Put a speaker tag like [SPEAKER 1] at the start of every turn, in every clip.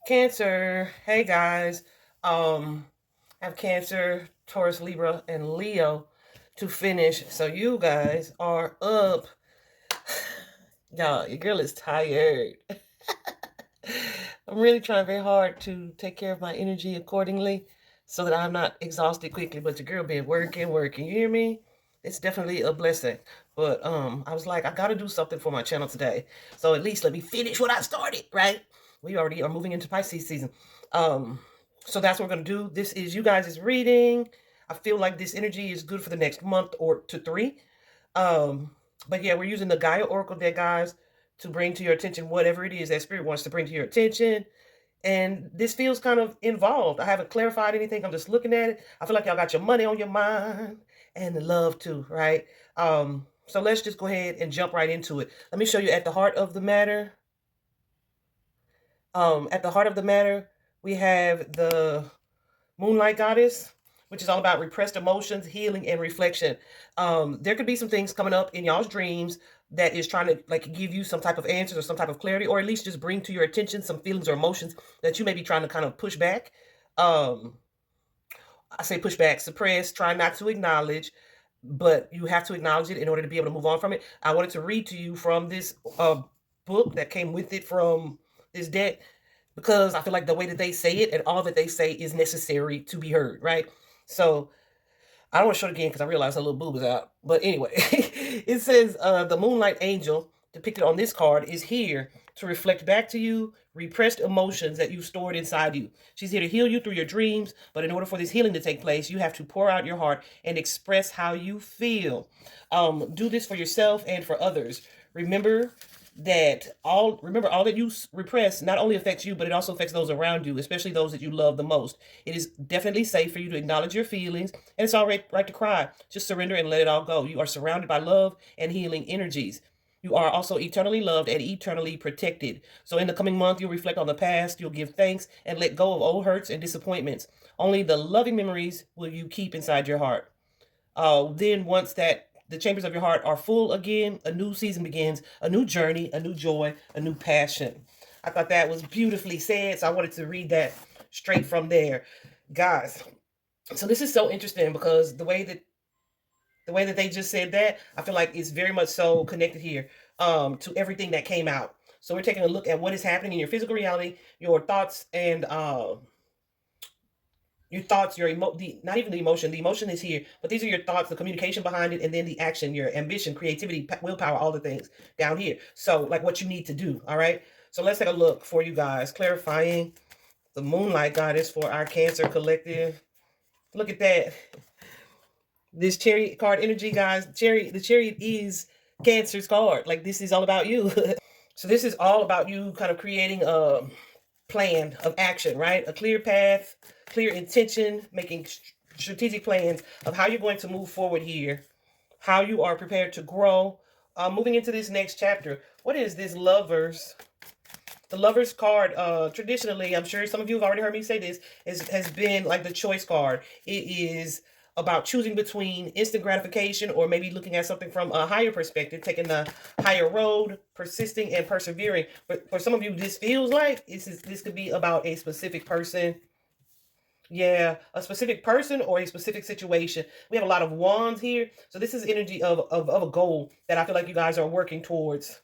[SPEAKER 1] Cancer. Hey guys. I have Cancer, Taurus, Libra, and Leo to finish. So you guys are up. Y'all, your girl is tired. I'm really trying very hard to take care of my energy accordingly so that I'm not exhausted quickly. But your girl been working. You hear me? It's definitely a blessing. But I was like, I gotta do something for my channel today. So at least let me finish what I started, right? We already are moving into Pisces season. Um, so that's what we're gonna do. This is you guys' reading. I feel like this energy is good for the next month or to three. Um, but yeah, we're using the Gaia Oracle deck, guys, to bring to your attention whatever it is that Spirit wants to bring to your attention. And this feels kind of involved. I haven't clarified anything. I'm just looking at it. I feel like y'all got your money on your mind and the love too, right? So let's just go ahead and jump right into it. Let me show you at the heart of the matter. At the heart of the matter, we have the Moonlight Goddess, which is all about repressed emotions, healing, and reflection. There could be some things coming up in y'all's dreams that is trying to like give you some type of answers or some type of clarity, or at least just bring to your attention some feelings or emotions that you may be trying to kind of push back. Um, I say push back, suppress, try not to acknowledge, but you have to acknowledge it in order to be able to move on from it. I wanted to read to you from this book that came with it from this deck because I feel like the way that they say it and all that they say is necessary to be heard, right? So I don't want to show it again because I realized a little boob is out. But anyway, it says the Moonlight Angel depicted on this card is here to reflect back to you repressed emotions that you stored inside you. She's here to heal you through your dreams, but in order for this healing to take place, you have to pour out your heart and express how you feel. Do this for yourself and for others. Remember all that you repress not only affects you, but it also affects those around you, especially those that you love the most. It is definitely safe for you to acknowledge your feelings, and it's all right to cry. Just surrender and let it all go. You are surrounded by love and healing energies. You are also eternally loved and eternally protected. So in the coming month, you'll reflect on the past, you'll give thanks, and let go of old hurts and disappointments. Only the loving memories will you keep inside your heart. Then once that the chambers of your heart are full again, a new season begins, a new journey, a new joy, a new passion. I thought that was beautifully said, so I wanted to read that straight from there. Guys, so this is so interesting because the way that they just said that, I feel like it's very much so connected here to everything that came out. So we're taking a look at what is happening in your physical reality, your thoughts, and your thoughts, not even the emotion is here, but these are your thoughts, the communication behind it, and then the action, your ambition, creativity, willpower, all the things down here. So like what you need to do. All right. So let's take a look for you guys, clarifying the Moonlight Goddess for our Cancer collective. Look at that. This Chariot card energy, guys. The Chariot is Cancer's card. Like this is all about you. So this is all about you kind of creating a plan of action, right? A clear path, clear intention, making strategic plans of how you're going to move forward here, how you are prepared to grow. Moving into this next chapter, what is this Lovers? The Lovers card, traditionally, I'm sure some of you have already heard me say this, has been like the choice card. It is about choosing between instant gratification or maybe looking at something from a higher perspective, taking the higher road, persisting and persevering. But for some of you, this feels like this could be about a specific person. Yeah, a specific person or a specific situation. We have a lot of wands here. So this is energy of a goal that I feel like you guys are working towards.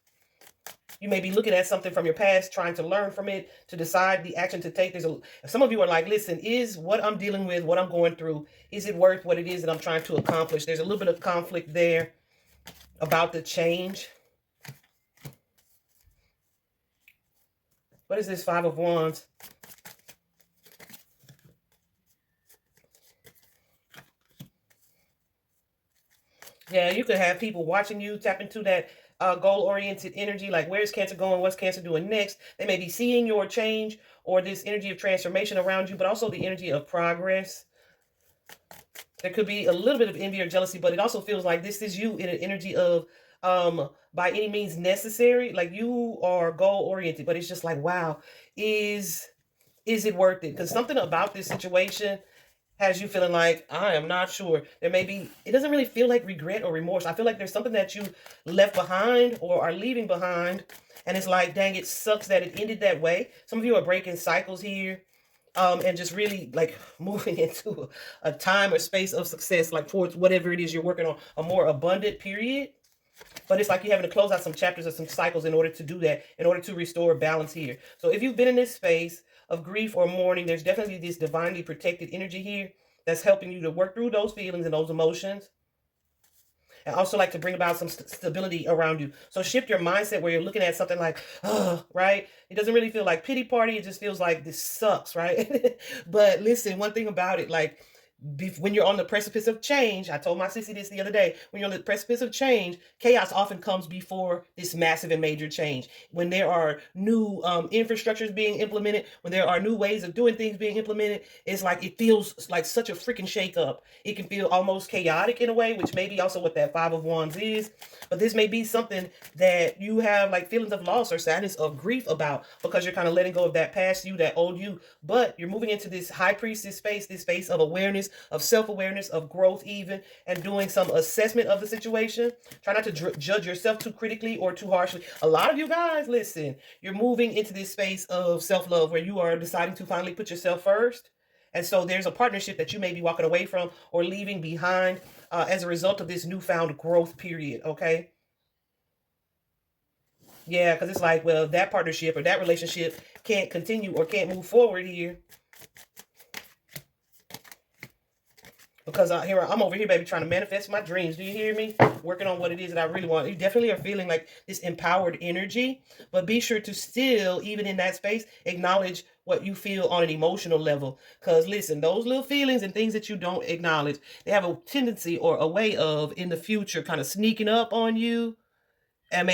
[SPEAKER 1] You may be looking at something from your past, trying to learn from it, to decide the action to take. Some of you are like, listen, is what I'm dealing with, what I'm going through, is it worth what it is that I'm trying to accomplish? There's a little bit of conflict there about the change. What is this Five of Wands? Yeah, you could have people watching you tap into that goal-oriented energy, like where's Cancer going? What's Cancer doing next? They may be seeing your change or this energy of transformation around you, but also the energy of progress. There could be a little bit of envy or jealousy, but it also feels like this is you in an energy of by any means necessary. Like you are goal-oriented, but it's just like, wow, is it worth it? Because something about this situation has you feeling like, I am not sure. There may be, it doesn't really feel like regret or remorse. I feel like there's something that you left behind or are leaving behind. And it's like, dang, it sucks that it ended that way. Some of you are breaking cycles here. And just really like moving into a time or space of success, like towards whatever it is you're working on, a more abundant period. But it's like you're having to close out some chapters or some cycles in order to do that, in order to restore balance here. So if you've been in this space of grief or mourning, there's definitely this divinely protected energy here that's helping you to work through those feelings and those emotions. And also like to bring about some stability around you. So shift your mindset where you're looking at something like, oh, right? It doesn't really feel like pity party. It just feels like this sucks, right? But listen, one thing about it, like when you're on the precipice of change, I told my sissy this the other day, when you're on the precipice of change, chaos often comes before this massive and major change. When there are new infrastructures being implemented, when there are new ways of doing things being implemented, it's like it feels like such a freaking shake up. It can feel almost chaotic in a way, which may be also what that Five of Wands is. But this may be something that you have like feelings of loss or sadness or grief about, because you're kind of letting go of that past you, that old you. But you're moving into this high priestess space, this space of awareness, of self-awareness, of growth even, and doing some assessment of the situation. Try not to judge yourself too critically or too harshly. A lot of you guys, listen, you're moving into this space of self-love where you are deciding to finally put yourself first. And so there's a partnership that you may be walking away from or leaving behind as a result of this newfound growth period, okay? Yeah, because it's like, well, that partnership or that relationship can't continue or can't move forward here because here I'm over here, baby, trying to manifest my dreams. Do you hear me? Working on what it is that I really want. You definitely are feeling like this empowered energy, but be sure to still, even in that space, acknowledge what you feel on an emotional level. Because listen, those little feelings and things that you don't acknowledge, they have a tendency or a way of in the future kind of sneaking up on you and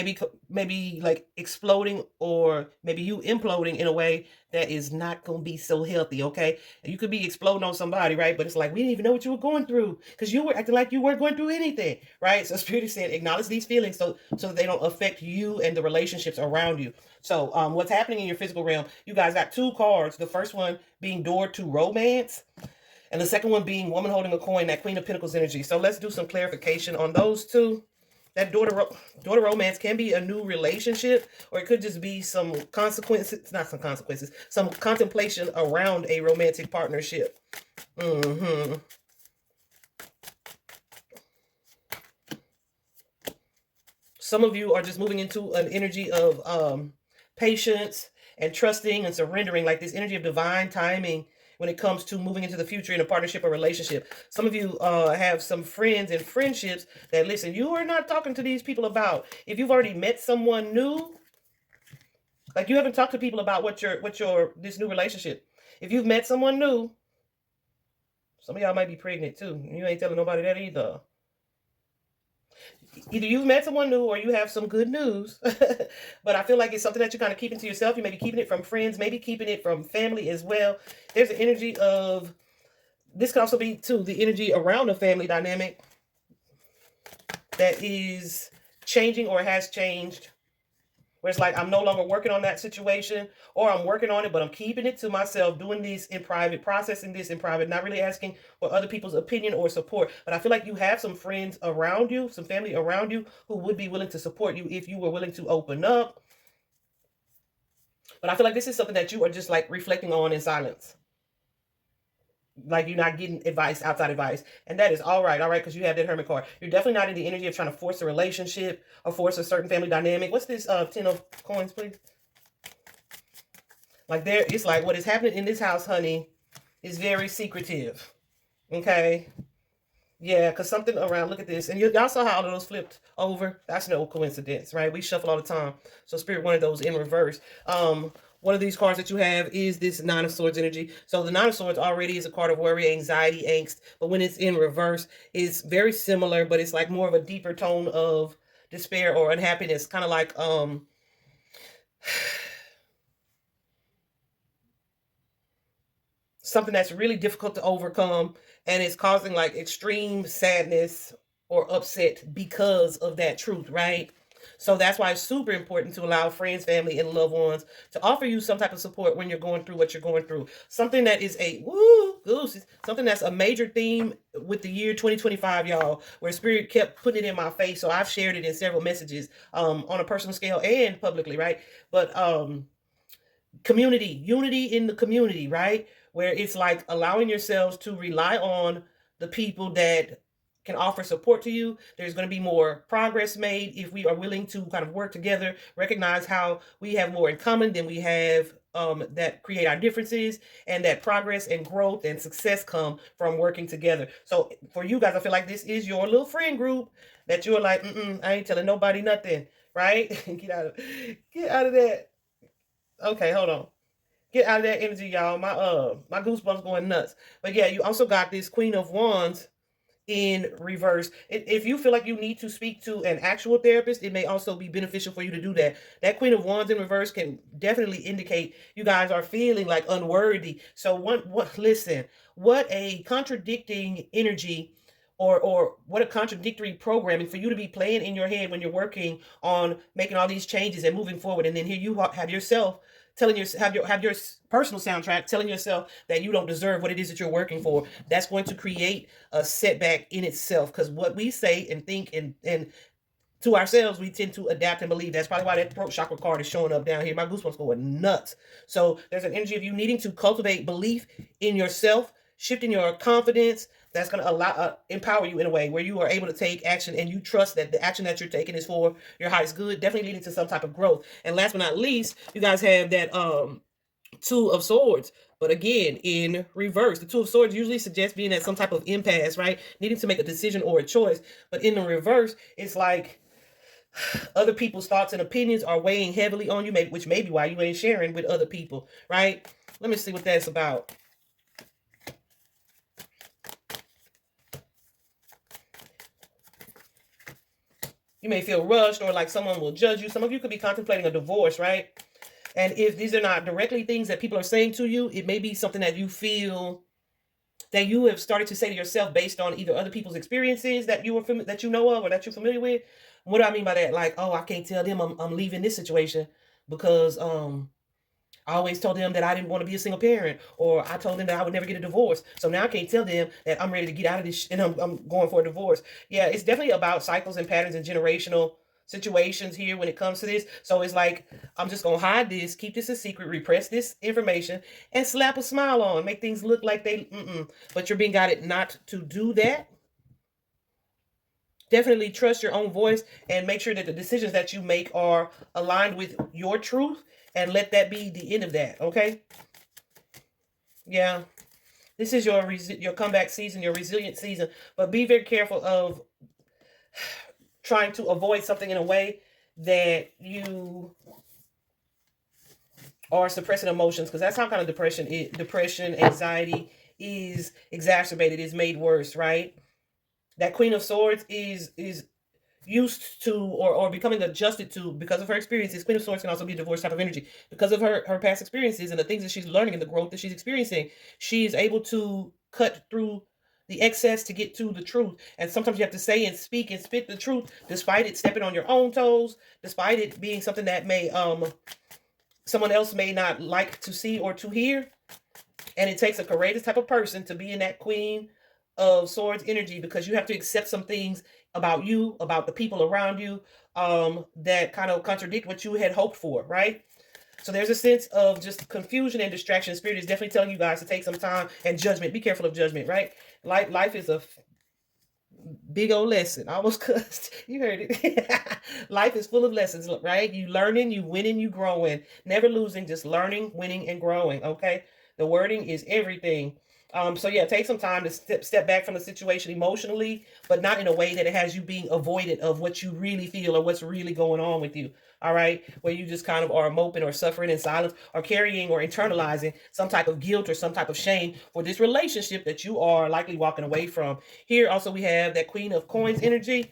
[SPEAKER 1] maybe like exploding or maybe you imploding in a way that is not going to be so healthy. Okay, you could be exploding on somebody, right? But it's like we didn't even know what you were going through because you were acting like you weren't going through anything, right? So Spirit is saying acknowledge these feelings so that they don't affect you and the relationships around you. So what's happening in your physical realm, you guys got two cards, the first one being door to romance and the second one being woman holding a coin, that Queen of Pentacles energy. So let's do some clarification on those two. That daughter romance can be a new relationship, or it could just be some consequences, not some consequences, some contemplation around a romantic partnership. Some of you are just moving into an energy of patience and trusting and surrendering, like this energy of divine timing when it comes to moving into the future in a partnership or relationship. Some of you have some friends and friendships that, listen, you are not talking to these people about. If you've already met someone new, like you haven't talked to people about what your this new relationship. If you've met someone new, some of y'all might be pregnant too. You ain't telling nobody that either. Either you've met someone new or you have some good news. But I feel like it's something that you're kind of keeping to yourself. You may be keeping it from friends, maybe keeping it from family as well. There's an energy of, this could also be too, the energy around a family dynamic that is changing or has changed. Where it's like, I'm no longer working on that situation, or I'm working on it, but I'm keeping it to myself, doing this in private, processing this in private, not really asking for other people's opinion or support. But I feel like you have some friends around you, some family around you who would be willing to support you if you were willing to open up. But I feel like this is something that you are just like reflecting on in silence. Like you're not getting advice, outside advice. And that is all right, because you have that Hermit card. You're definitely not in the energy of trying to force a relationship or force a certain family dynamic. What's this 10 of coins, please? Like there, it's like what is happening in this house, honey, is very secretive. Okay? Yeah, because something around, look at this. And y'all saw how all of those flipped over. That's no coincidence, right? We shuffle all the time. So Spirit wanted those in reverse. One of these cards that you have is this Nine of Swords energy. So the Nine of Swords already is a card of worry, anxiety, angst. But when it's in reverse, it's very similar, but it's like more of a deeper tone of despair or unhappiness. Kind of like something that's really difficult to overcome, and it's causing like extreme sadness or upset because of that truth, right? So that's why it's super important to allow friends, family, and loved ones to offer you some type of support when you're going through what you're going through. Something that is a woo goose, something that's a major theme with the year 2025, y'all, where Spirit kept putting it in my face. So I've shared it in several messages, on a personal scale and publicly, right? But community, unity in the community, right? Where it's like allowing yourselves to rely on the people that can offer support to you. There's going to be more progress made if we are willing to kind of work together, recognize how we have more in common than we have, that create our differences, and that progress and growth and success come from working together. So for you guys, I feel like this is your little friend group that you're like, I ain't telling nobody nothing, right? Get out of that. Okay, hold on. Get out of that energy, y'all. My goosebumps going nuts. But yeah, you also got this Queen of Wands in reverse. If you feel like you need to speak to an actual therapist, it may also be beneficial for you to do that. That Queen of Wands in reverse can definitely indicate you guys are feeling like unworthy. So listen, what a contradicting energy, or what a contradictory programming for you to be playing in your head when you're working on making all these changes and moving forward, and then here you have yourself telling your have your personal soundtrack telling yourself that you don't deserve what it is that you're working for. That's going to create a setback in itself, because what we say and think and to ourselves, we tend to adapt and believe. That's probably why that throat chakra card is showing up down here. My goosebumps going nuts. So there's an energy of you needing to cultivate belief in yourself, shifting your confidence. That's going to empower you in a way where you are able to take action, and you trust that the action that you're taking is for your highest good, definitely leading to some type of growth. And last but not least, you guys have that Two of Swords. But again, in reverse, the Two of Swords usually suggests being at some type of impasse, right? Needing to make a decision or a choice. But in the reverse, it's like other people's thoughts and opinions are weighing heavily on you, which may be why you ain't sharing with other people, right? Let me see what that's about. You may feel rushed, or like someone will judge you. Some of you could be contemplating a divorce, right? And if these are not directly things that people are saying to you, it may be something that you feel that you have started to say to yourself based on either other people's experiences that that you know of or that you're familiar with. What do I mean by that? Like, oh, I can't tell them I'm leaving this situation because I always told them that I didn't want to be a single parent, or I told them that I would never get a divorce. So now I can't tell them that I'm ready to get out of this and I'm going for a divorce. Yeah, it's definitely about cycles and patterns and generational situations here when it comes to this. So it's like, I'm just going to hide this, keep this a secret, repress this information, and slap a smile on, make things look like but you're being guided not to do that. Definitely trust your own voice and make sure that the decisions that you make are aligned with your truth, and let that be the end of that, okay? Yeah. This is your comeback season, your resilient season, but be very careful of trying to avoid something in a way that you are suppressing emotions, because that's how kind of depression, anxiety is exacerbated, is made worse, right? That Queen of Swords is used to, or becoming adjusted to, because of her experiences. Queen of Swords can also be a divorce type of energy. Because of her past experiences and the things that she's learning and the growth that she's experiencing, she's able to cut through the excess to get to the truth. And sometimes you have to say and speak and spit the truth, despite it stepping on your own toes, despite it being something that may someone else may not like to see or to hear. And it takes a courageous type of person to be in that Queen of Swords energy, because you have to accept some things about you, about the people around you, that kind of contradict what you had hoped for, right? So there's a sense of just confusion and distraction. Spirit is definitely telling you guys to take some time, and judgment. Be careful of judgment, right? Life is a big old lesson. I almost cussed. You heard it. Life is full of lessons, right? You learning, you winning, you growing. Never losing, just learning, winning, and growing, okay? The wording is everything. So yeah, take some time to step back from the situation emotionally, but not in a way that it has you being avoidant of what you really feel or what's really going on with you. All right, where you just kind of are moping or suffering in silence, or carrying or internalizing some type of guilt or some type of shame for this relationship that you are likely walking away from. Here also we have that Queen of Coins energy,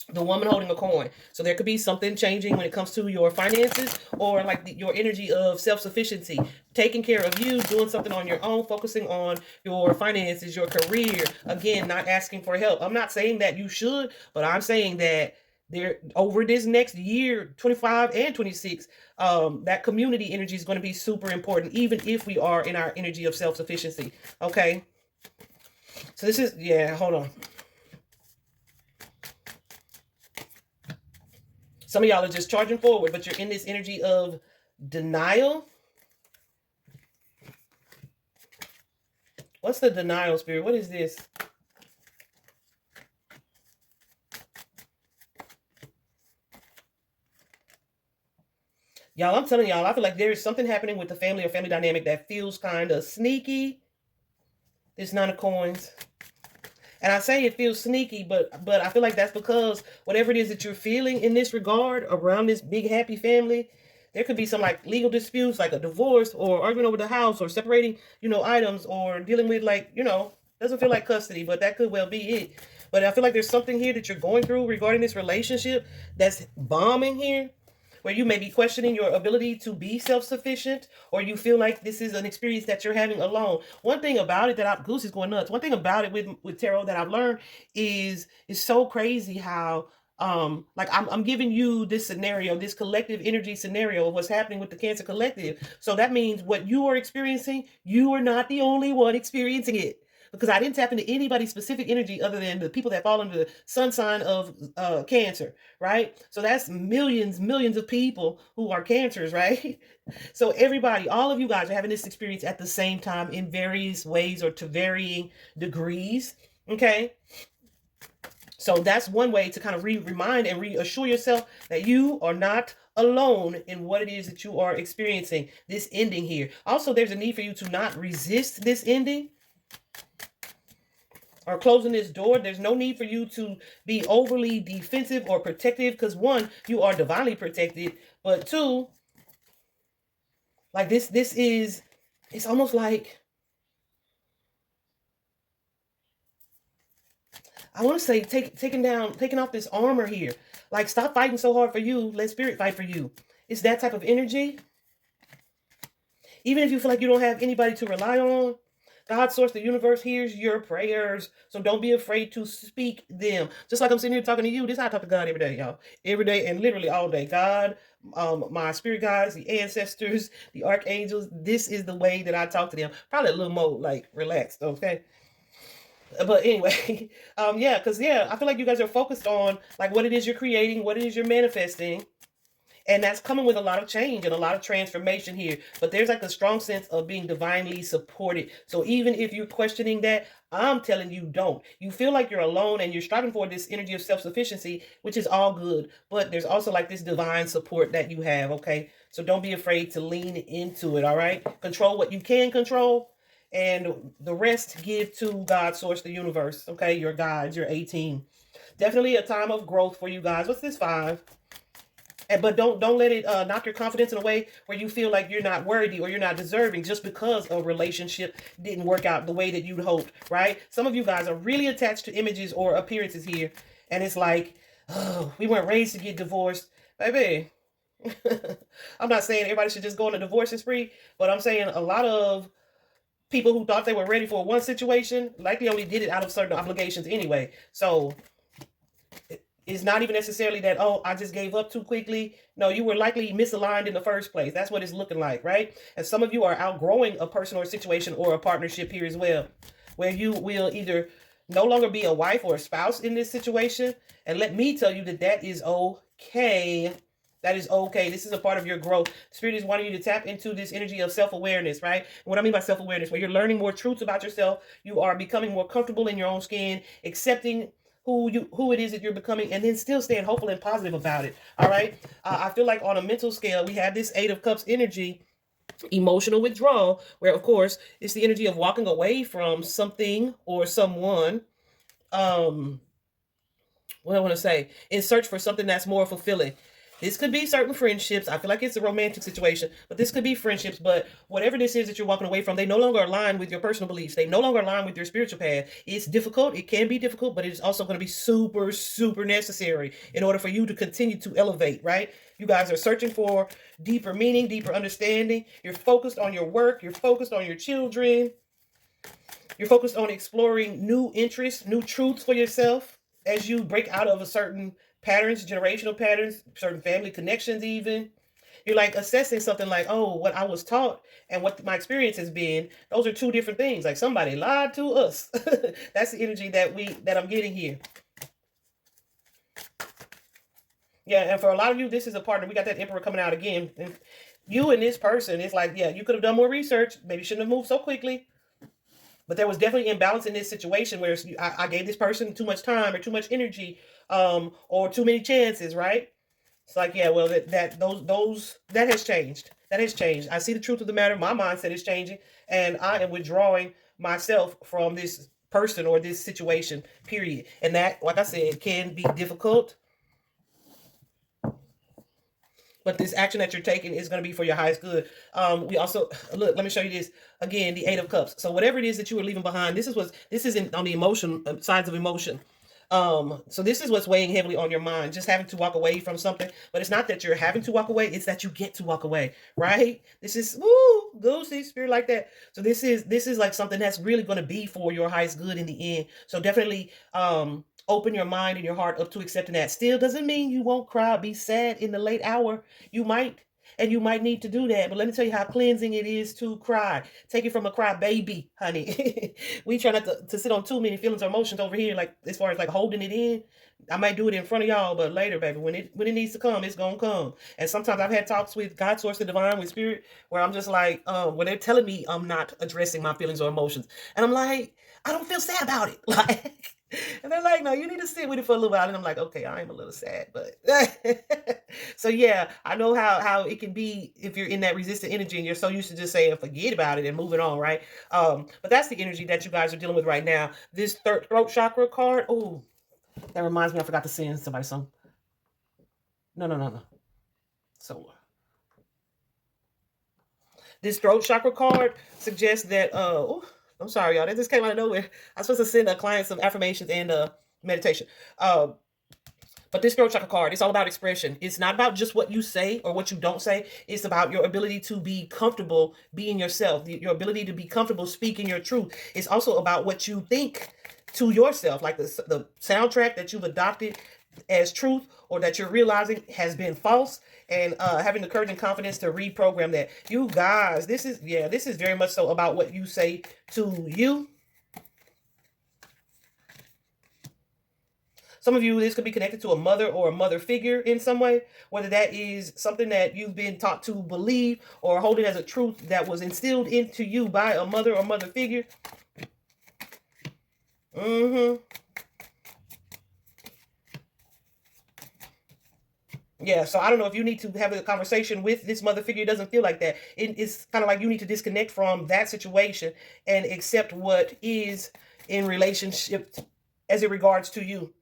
[SPEAKER 1] the woman holding a coin. So there could be something changing when it comes to your finances, or like your energy of self-sufficiency, taking care of you, doing something on your own, focusing on your finances, your career. Again, not asking for help. I'm not saying that you should, but I'm saying that there over this next year, 25 and 26, that community energy is going to be super important, even if we are in our energy of self-sufficiency. Okay. So this is, yeah, hold on. Some of y'all are just charging forward, but you're in this energy of denial. What's the denial spirit? What is this? Y'all, I'm telling y'all, I feel like there is something happening with the family or family dynamic that feels kind of sneaky. This 9 of coins. And I say it feels sneaky, but I feel like that's because whatever it is that you're feeling in this regard around this big happy family, there could be some like legal disputes, like a divorce or arguing over the house or separating, items, or dealing with like, doesn't feel like custody, but that could well be it. But I feel like there's something here that you're going through regarding this relationship that's bombing here, where you may be questioning your ability to be self-sufficient, or you feel like this is an experience that you're having alone. One thing about it that Goose is going nuts. One thing about it with tarot that I've learned is it's so crazy how like I'm giving you this scenario, this collective energy scenario of what's happening with the Cancer collective. So that means what you are experiencing, you are not the only one experiencing it, because I didn't tap into anybody's specific energy other than the people that fall under the sun sign of Cancer, right? So that's millions of people who are Cancers, right? So everybody, all of you guys are having this experience at the same time in various ways or to varying degrees, okay? So that's one way to kind of remind and reassure yourself that you are not alone in what it is that you are experiencing, this ending here. Also, there's a need for you to not resist this ending or closing this door. There's no need for you to be overly defensive or protective, because one, you are divinely protected, but two, like this is, it's almost like, I want to say taking off this armor here. Like, stop fighting so hard for you. Let spirit fight for you. It's that type of energy. Even if you feel like you don't have anybody to rely on, God, source, the universe hears your prayers. So don't be afraid to speak them. Just like I'm sitting here talking to you. This is how I talk to God every day, y'all. Every day and literally all day. God, my spirit guides, the ancestors, the archangels. This is the way that I talk to them. Probably a little more like relaxed, okay? But anyway, yeah, because I feel like you guys are focused on like what it is you're creating, what it is you're manifesting, and that's coming with a lot of change and a lot of transformation here. But there's like a strong sense of being divinely supported. So even if you're questioning that, I'm telling you, don't. You feel like you're alone and you're striving for this energy of self-sufficiency, which is all good. But there's also like this divine support that you have, okay? So don't be afraid to lean into it, all right? Control what you can control, and the rest give to God, source, the universe, okay? Your guides, your 18. Definitely a time of growth for you guys. What's this 5? But don't let it knock your confidence in a way where you feel like you're not worthy or you're not deserving just because a relationship didn't work out the way that you'd hoped, right? Some of you guys are really attached to images or appearances here, and it's like, oh, we weren't raised to get divorced, baby. I'm not saying everybody should just go on a divorce spree, but I'm saying a lot of people who thought they were ready for one situation likely only did it out of certain obligations anyway. So it's not even necessarily that, oh, I just gave up too quickly. No, you were likely misaligned in the first place. That's what it's looking like, right? And some of you are outgrowing a person or situation or a partnership here as well, where you will either no longer be a wife or a spouse in this situation. And let me tell you that that is okay. That is okay. This is a part of your growth. Spirit is wanting you to tap into this energy of self-awareness, right? And what I mean by self-awareness, where you're learning more truths about yourself, you are becoming more comfortable in your own skin, accepting who it is that you're becoming, and then still staying hopeful and positive about it. All right. I feel like on a mental scale, we have this 8 of Cups energy, emotional withdrawal, where of course it's the energy of walking away from something or someone. What I want to say, in search for something that's more fulfilling. This could be certain friendships. I feel like it's a romantic situation, but this could be friendships. But whatever this is that you're walking away from, they no longer align with your personal beliefs. They no longer align with your spiritual path. It's difficult. It can be difficult, but it's also going to be super, super necessary in order for you to continue to elevate, right? You guys are searching for deeper meaning, deeper understanding. You're focused on your work. You're focused on your children. You're focused on exploring new interests, new truths for yourself as you break out of a certain patterns, generational patterns, certain family connections even. You're like assessing something like, oh, what I was taught and what my experience has been. Those are two different things. Like somebody lied to us. That's the energy that I'm getting here. Yeah, and for a lot of you, this is a partner. We got that Emperor coming out again. And you and this person, it's like, yeah, you could have done more research. Maybe shouldn't have moved so quickly. But there was definitely imbalance in this situation where I gave this person too much time or too much energy, or too many chances, right? It's like, yeah, well, that has changed. That has changed. I see the truth of the matter. My mindset is changing, and I am withdrawing myself from this person or this situation, period. And that, like I said, can be difficult. But this action that you're taking is going to be for your highest good. We also look. Let me show you this again. The Eight of Cups. So whatever it is that you are leaving behind, this is on the emotion sides of emotion. So this is what's weighing heavily on your mind, just having to walk away from something. But it's not that you're having to walk away; it's that you get to walk away, right? This is goosey spirit like that. So this is like something that's really going to be for your highest good in the end. So definitely, open your mind and your heart up to accepting that. Still doesn't mean you won't cry, be sad in the late hour. You might, and you might need to do that. But let me tell you how cleansing it is to cry. Take it from a cry baby, honey. We try not to sit on too many feelings or emotions over here, like as far as like holding it in. I might do it in front of y'all, but later, baby, when it needs to come, it's gonna come. And sometimes I've had talks with God, source, the divine, with spirit, where I'm just like, when they're telling me I'm not addressing my feelings or emotions, and I'm like, I don't feel sad about it, like. And they're like, no, you need to sit with it for a little while. And I'm like, okay, I am a little sad, but so yeah, I know how it can be if you're in that resistant energy and you're so used to just saying forget about it and moving on, right? But that's the energy that you guys are dealing with right now. This throat chakra card, oh, that reminds me, I forgot to send somebody some. No. So this throat chakra card suggests that I'm sorry, y'all. That just came out of nowhere. I was supposed to send a client some affirmations and meditation. But this throat chakra card, it's all about expression. It's not about just what you say or what you don't say. It's about your ability to be comfortable being yourself, your ability to be comfortable speaking your truth. It's also about what you think to yourself, like the soundtrack that you've adopted as truth or that you're realizing has been false, and having the courage and confidence to reprogram that. You guys, this is very much so about what you say to you. Some of you, this could be connected to a mother or a mother figure in some way, whether that is something that you've been taught to believe or hold it as a truth that was instilled into you by a mother or mother figure. Yeah, so I don't know if you need to have a conversation with this mother figure. It doesn't feel like that. It's kind of like you need to disconnect from that situation and accept what is in relationship as it regards to you.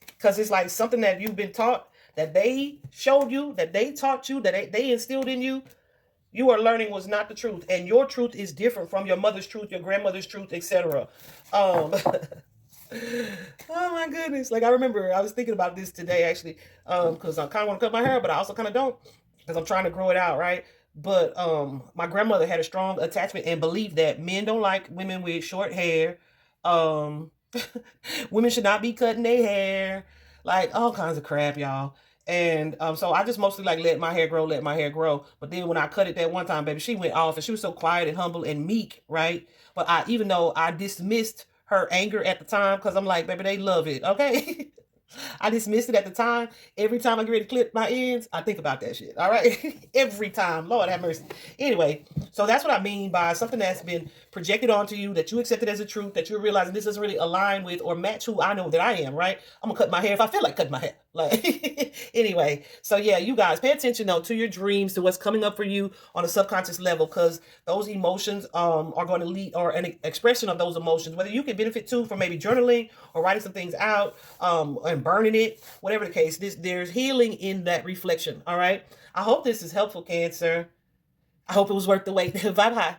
[SPEAKER 1] Because it's like something that you've been taught, that they showed you, that they taught you, that they instilled in you. You are learning was not the truth, and your truth is different from your mother's truth, your grandmother's truth, etc. Oh my goodness. Like I remember I was thinking about this today actually, because I kind of want to cut my hair, but I also kind of don't, because I'm trying to grow it out, right? But my grandmother had a strong attachment and believed that men don't like women with short hair. Um Women should not be cutting their hair, like all kinds of crap, y'all. And so I just mostly like let my hair grow. But then when I cut it that one time, baby, she went off, and she was so quiet and humble and meek, right? But even though I dismissed her anger at the time, because I'm like, baby, they love it, okay? I dismissed it at the time. Every time I get ready to clip my ends, I think about that shit. All right. Every time. Lord have mercy. Anyway, so that's what I mean by something that's been projected onto you, that you accepted as a truth, that you're realizing this doesn't really align with or match who I know that I am, right? I'm gonna cut my hair if I feel like cutting my hair. Like anyway, so yeah, you guys pay attention though to your dreams, to what's coming up for you on a subconscious level, because those emotions are going to lead, or an expression of those emotions, whether you can benefit too from maybe journaling or writing some things out, and burning it, whatever the case. There's healing in that reflection. All right. I hope this is helpful, Cancer. I hope it was worth the wait. Bye bye.